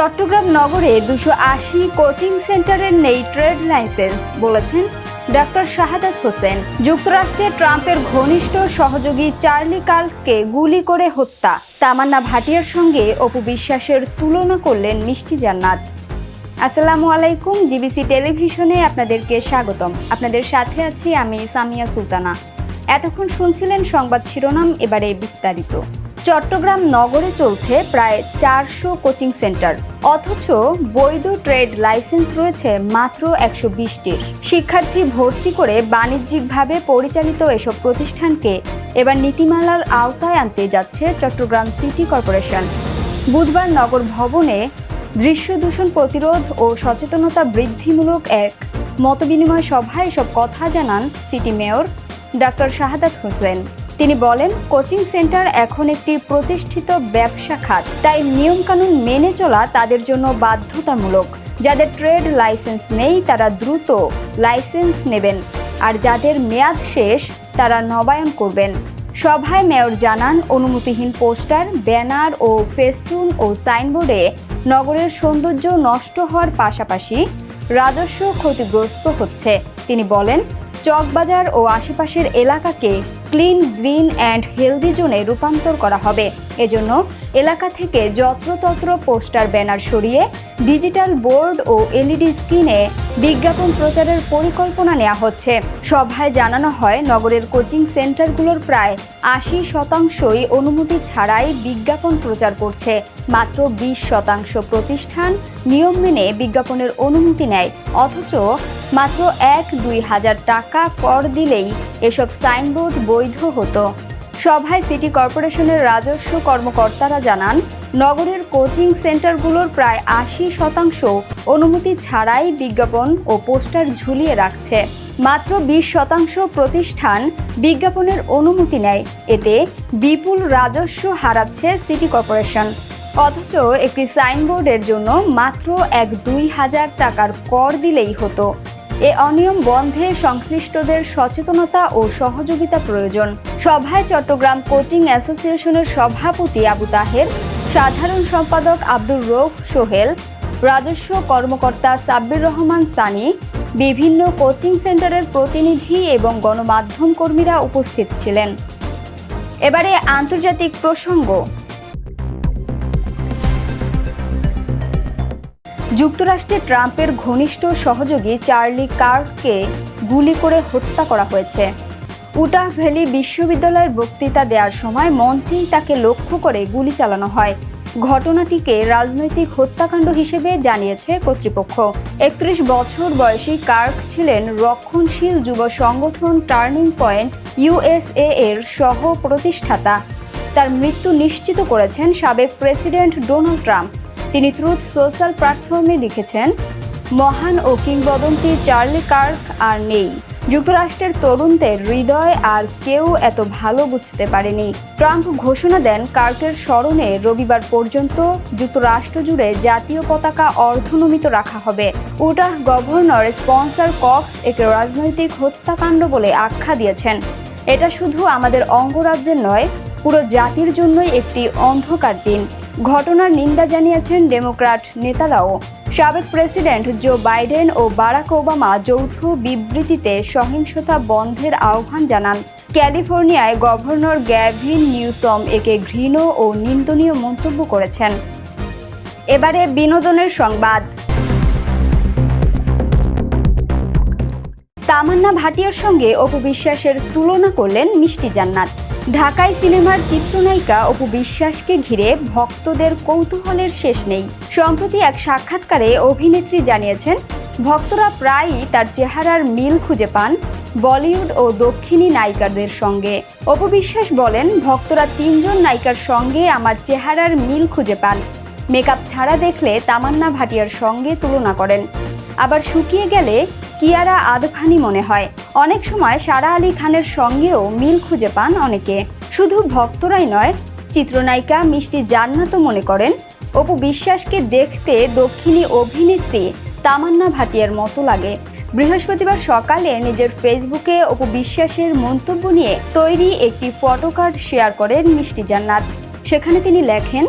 চট্টগ্রাম নগরে 280 কোচিং সেন্টারের নেই ট্রেড লাইসেন্স, বলেছেন ডাক্তার শাহাদাত হোসেন। যুক্তরাষ্ট্রে ট্রাম্পের ঘনিষ্ঠ সহযোগী চার্লি কার্ককে গুলি করে হত্যা। তামান্না ভাটিয়ার সঙ্গে অপু বিশ্বাসের তুলনা করলেন মিষ্টি জান্নাত। আসসালামু আলাইকুম, জিবিসি টেলিভিশনে আপনাদেরকে স্বাগতম। আপনাদের সাথে আছি আমি সামিয়া সুলতানা। এতক্ষণ শুনছিলেন সংবাদ শিরোনাম, এবারে বিস্তারিত। চট্টগ্রাম নগরে চলছে প্রায় 400 কোচিং সেন্টার, অথচ বৈধ ট্রেড লাইসেন্স রয়েছে মাত্র 120টির। শিক্ষার্থী ভর্তি করে বাণিজ্যিকভাবে পরিচালিত এসব প্রতিষ্ঠানকে এবার নীতিমালার আওতায় আনতে যাচ্ছে চট্টগ্রাম সিটি কর্পোরেশন। বুধবার নগর ভবনে দৃশ্য দূষণ প্রতিরোধ ও সচেতনতা বৃদ্ধিমূলক এক মতবিনিময় সভায় এসব কথা জানান city mayor doctor Shahadat Hossain. তিনি বলেন, কোচিং সেন্টার এখন একটি প্রতিষ্ঠিত ব্যবসা খাত, তাই নিয়মকানুন মেনে চলা তাদের জন্য বাধ্যতামূলক। যাদের ট্রেড লাইসেন্স নেই তারা দ্রুত লাইসেন্স নেবেন, আর যাদের মেয়াদ শেষ তারা নবায়ন করবেন। সভায় মেয়র জানান, অনুমতিহীন পোস্টার, ব্যানার ও ফেস্টুন ও সাইনবোর্ডে নগরের সৌন্দর্য নষ্ট হওয়ার পাশাপাশি রাজস্ব ক্ষতিগ্রস্ত হচ্ছে। তিনি বলেন, চকবাজার ও আশেপাশের এলাকাকে ক্লিন, গ্রিন অ্যান্ড হেলদি জোনে রূপান্তর করা হবে। এজন্য এলাকা থেকে যত্রতত্র পোস্টার, ব্যানার সরিয়ে ডিজিটাল বোর্ড ও এলইডি স্ক্রিনে বিজ্ঞাপন প্রচারের পরিকল্পনা নেওয়া হচ্ছে। সভায় জানানো হয়, নগরের কোচিং সেন্টারগুলোর প্রায় 80% অনুমতি ছাড়াই বিজ্ঞাপন প্রচার করছে। মাত্র 20% প্রতিষ্ঠান নিয়ম মেনে বিজ্ঞাপনের অনুমতি নেয়, অথচ মাত্র 1-2 হাজার টাকা কর দিলেই এসব সাইনবোর্ড বৈধ হতো। সভায় সিটি কর্পোরেশনের রাজস্ব কর্মকর্তারা জানান, নগরের কোচিং সেন্টারগুলোর প্রায় 80% অনুমতি ছাড়াই বিজ্ঞাপন ও পোস্টার ঝুলিয়ে রাখছে। মাত্র 20% প্রতিষ্ঠান বিজ্ঞাপনের অনুমতি নেয়। এতে বিপুল রাজস্ব হারাচ্ছে সিটি কর্পোরেশন। অথচ একটি সাইনবোর্ডের জন্য মাত্র 1-2 হাজার টাকার কর দিলেই হতো। এ অনিয়ম বন্ধে সংশ্লিষ্টদের সচেতনতা ও সহযোগিতা প্রয়োজন। সভায় চট্টগ্রাম কোচিং অ্যাসোসিয়েশনের সভাপতি আবু তাহের, সাধারণ সম্পাদক আব্দুর রউফ সোহেল, রাজস্ব কর্মকর্তা সাব্বির রহমান সানি, বিভিন্ন কোচিং সেন্টারের প্রতিনিধি এবং গণমাধ্যম কর্মীরা উপস্থিত ছিলেন। এবারে আন্তর্জাতিক প্রসঙ্গ। যুক্তরাষ্ট্রে ট্রাম্পের ঘনিষ্ঠ সহযোগী চার্লি কার্ককে গুলি করে হত্যা করা হয়েছে। উটাহ ভ্যালি বিশ্ববিদ্যালয়ের বক্তৃতা দেওয়ার সময় মঞ্চেই তাকে লক্ষ্য করে গুলি চালানো হয়। ঘটনাটিকে রাজনৈতিক হত্যাকাণ্ড হিসেবে জানিয়েছে কর্তৃপক্ষ। 31 বছর বয়সী কার্ক ছিলেন রক্ষণশীল যুব সংগঠন টার্নিং পয়েন্ট USA এর সহ প্রতিষ্ঠাতা। তার মৃত্যু নিশ্চিত করেছেন সাবেক প্রেসিডেন্ট ডোনাল্ড ট্রাম্প। তিনি ট্রুথ সোশ্যাল প্ল্যাটফর্মে লিখেছেন, মহান ও কিংবদন্তি চার্লি কার্ক আর নেই। যুক্তরাষ্ট্রের তরুণদের হৃদয় আর কেউ এত ভালো বুঝতে পারেনি। ট্রাম্প ঘোষণা দেন, কার্কের স্মরণে রবিবার পর্যন্ত যুক্তরাষ্ট্র জুড়ে জাতীয় পতাকা অর্ধনমিত রাখা হবে। উটাহ গভর্নর স্পেন্সার কক্স একে রাজনৈতিক হত্যাকাণ্ড বলে আখ্যা দিয়েছেন। এটা শুধু আমাদের অঙ্গরাজ্যের নয়, পুরো জাতির জন্যই একটি অন্ধকার দিন। ঘটনার নিন্দা জানিয়েছেন ডেমোক্র্যাট নেতারাও। সাবেক প্রেসিডেন্ট জো বাইডেন ও বারাক ওবামা যৌথ বিবৃতিতে সহিংসতা বন্ধের আহ্বান জানান। ক্যালিফোর্নিয়ায় গভর্নর গ্যাভিন নিউসম একে ঘৃণ্য ও নিন্দনীয় মন্তব্য করেছেন। এবারে বিনোদনের সংবাদ। তামান্না ভাটিয়ার সঙ্গে অপু বিশ্বাসের তুলনা করলেন মিষ্টি জান্নাত। ঢাকায় সিনেমার চিত্রনায়িকা অপু বিশ্বাসকে ঘিরে ভক্তদের কৌতূহলের শেষ নেই। সম্প্রতি এক সাক্ষাৎকারে অভিনেত্রী জানিয়েছেন, ভক্তরা প্রায়ই তার চেহারার মিল খুঁজে পান বলিউড ও দক্ষিণী নায়িকাদের সঙ্গে। অপু বিশ্বাস বলেন, ভক্তরা 3 জন নায়িকার সঙ্গে আমার চেহারার মিল খুঁজে পান। মেকআপ ছাড়া দেখলে তামান্না ভাটিয়ার সঙ্গে তুলনা করেন, আবার শুকিয়ে গেলে কিয়ারা আদভানি মনে হয়। অনেক সময় সারা আলী খানের সঙ্গেও মিল খুঁজে পান অনেকে। শুধু ভক্তরাই নয়, চিত্রনায়িকা মিষ্টি জান্নাতও মনে করেন অপু বিশ্বাসকে দেখতে দক্ষিণী অভিনেত্রী তামান্না ভাটিয়ার মতো লাগে। বৃহস্পতিবার সকালে নিজের ফেসবুকে অপু বিশ্বাসের মন্তব্য নিয়ে তৈরি একটি ফটোকার্ড শেয়ার করেন মিষ্টি জান্নাত। সেখানে তিনি লেখেন,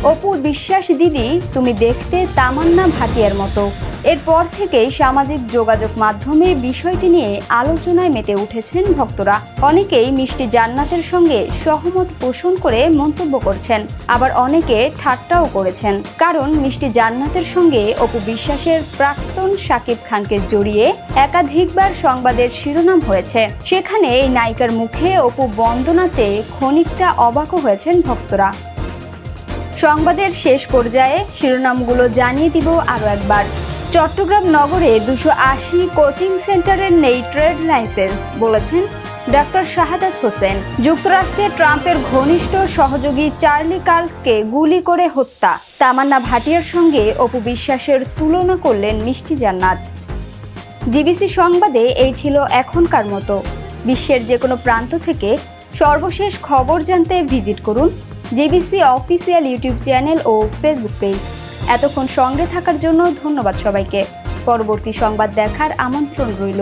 অপু বিশ্বাস দিদি তুমি দেখতে তামান্না ভাটিয়ার মতো। এরপর থেকেই সামাজিক যোগাযোগ মাধ্যমে বিষয়টি নিয়ে আলোচনায় মেতে উঠেছেন ভক্তরা। অনেকেই মিষ্টি জান্নাতের সঙ্গে সহমত পোষণ করে মন্তব্য করছেন, আবার অনেকে ঠাট্টাও করেছেন। কারণ মিষ্টি জান্নাতের সঙ্গে অপু বিশ্বাসের প্রাক্তন শাকিব খানকে জড়িয়ে একাধিকবার সংবাদের শিরোনাম হয়েছে। সেখানে এই নায়িকার মুখে অপু বন্দনাতে খানিকটা অবাকও হয়েছেন ভক্তরা। সংবাদের শেষ পর্যায়ে শিরোনামগুলো জানিয়ে দিব আরও একবার। চট্টগ্রাম নগরে 280 কোচিং সেন্টারের নেই ট্রেড লাইসেন্স, বলেছেন ডক্টর শাহাদাত হোসেন। যুক্তরাষ্ট্রে ট্রাম্পের ঘনিষ্ঠ সহযোগী চার্লি কার্লকে গুলি করে হত্যা। তামান্না ভাটিয়ার সঙ্গে অপু বিশ্বাসের তুলনা করলেন মিষ্টি জান্নাত। জিবিসি সংবাদে এই ছিল এখনকার মতো। বিশ্বের যে কোনো প্রান্ত থেকে সর্বশেষ খবর জানতে ভিজিট করুন জিবিসি অফিসিয়াল ইউটিউব চ্যানেল ও ফেসবুক পেজ। এতক্ষণ সঙ্গে থাকার জন্য ধন্যবাদ সবাইকে। পরবর্তী সংবাদ দেখার আমন্ত্রণ রইল।